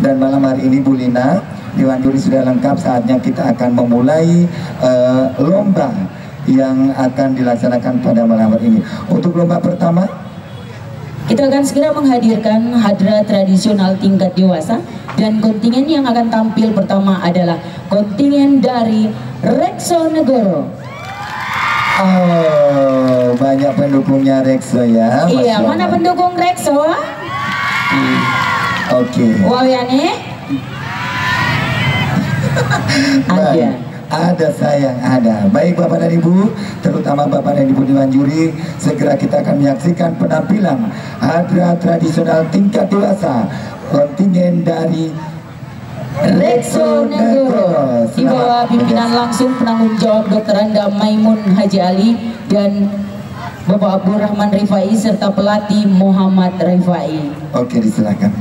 Dan malam hari ini Bu Lina, Dewan Juri sudah lengkap, saatnya kita akan memulai lomba yang akan dilaksanakan pada malam hari ini. Untuk lomba pertama, kita akan segera menghadirkan hadra tradisional tingkat dewasa, dan kontingen yang akan tampil pertama adalah kontingen dari Rekso Negoro. Oh, banyak pendukungnya Rekso ya. Iya, mana pendukung Rekso? Oke. Wow ya nih. Ada sayang, ada. Baik Bapak dan Ibu, terutama Bapak dan Ibu Dewan Juri, segera kita akan menyaksikan penampilan hadra tradisional tingkat dewasa kontingen dari Rekso Negoro di bawah pimpinan langsung penanggung jawab Dr. Anda Maimun Haji Ali dan Bapak Abdul Rahman Rifai serta pelatih Muhammad Rifai. Oke, disilakan.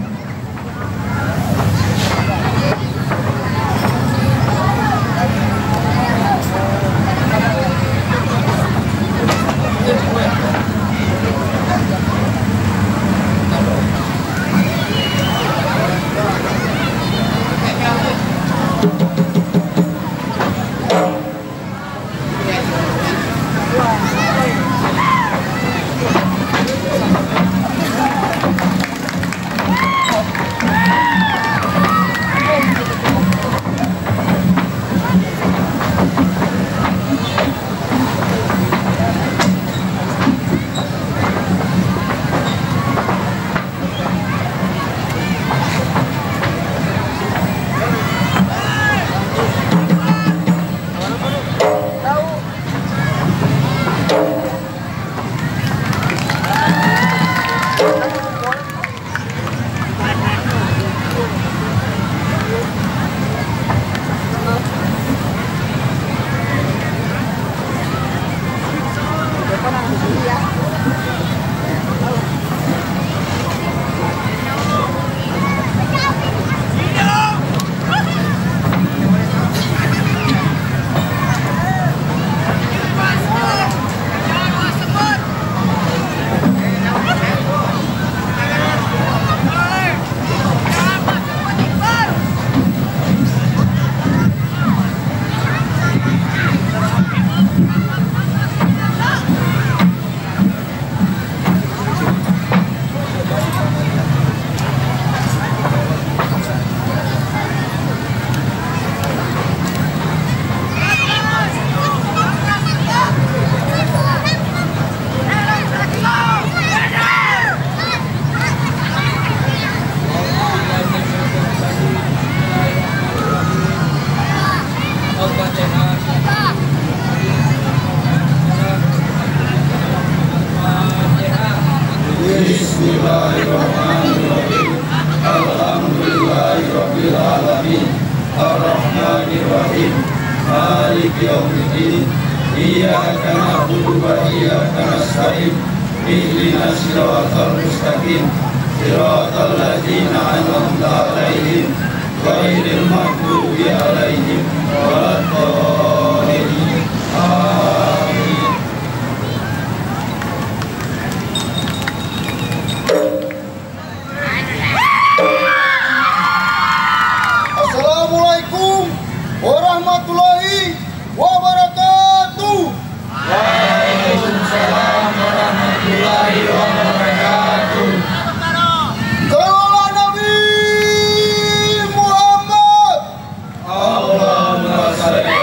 Bismillahirrahmanirrahim. Alhamdulillahirabbil alamin. Arrahmanirrahim. Maliki yaumiddin. Iyyaka na'budu wa iyyaka nasta'in. Ihdinas siratal mustaqim. Siratal ladzina an'amta 'alaihim ghairil maghdubi 'alaihim waladdallin. Amin. Assalamualaikum warahmatullahi wabarakatuh. Waalaikumsalam warahmatullahi wabarakatuh. Salawat Nabi Muhammad. Allahumma shalli.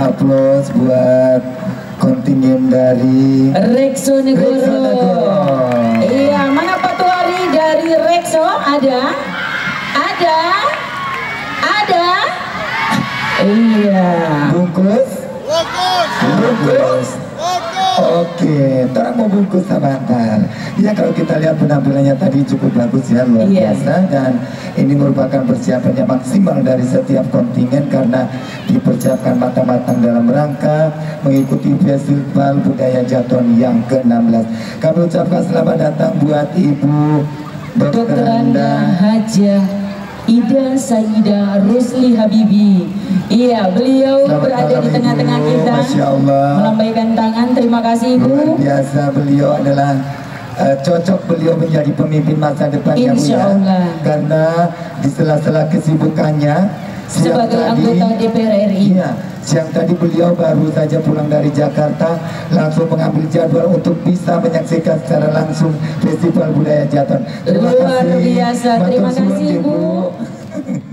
aplaus buat kontingen dari Rekso Negoro. Iya, mana Pak Tuari dari Rekso? Ada? Iya. Bungkus. Oke, terang mau bungkus sebentar. Ya, kalau kita lihat penampilannya tadi cukup bagus ya, luar biasa. Dan ini merupakan persiapannya maksimal dari setiap kontingen karena dipersiapkan matang-matang dalam rangka mengikuti Festival Budaya Jaton yang ke-16. Kami ucapkan selamat datang buat Ibu Dr. Anda Hajah Ida Saida Rusli Habibi. Iya, beliau Selamat berada malam, di tengah-tengah Ibu. kita. Masya Allah. Melambaikan tangan, terima kasih Ibu. Luar biasa, beliau adalah cocok beliau menjadi pemimpin masa depan ya Bu Insya ya. Allah. Karena di sela-sela kesibukannya siang Sebagai tadi, anggota DPR RI. iya, siang tadi beliau baru saja pulang dari Jakarta, langsung mengambil jadwal untuk bisa menyaksikan secara langsung Festival Budaya Jaton. Terima Luar kasih. biasa, terima Matur suwun, kasih, Bu. Ibu.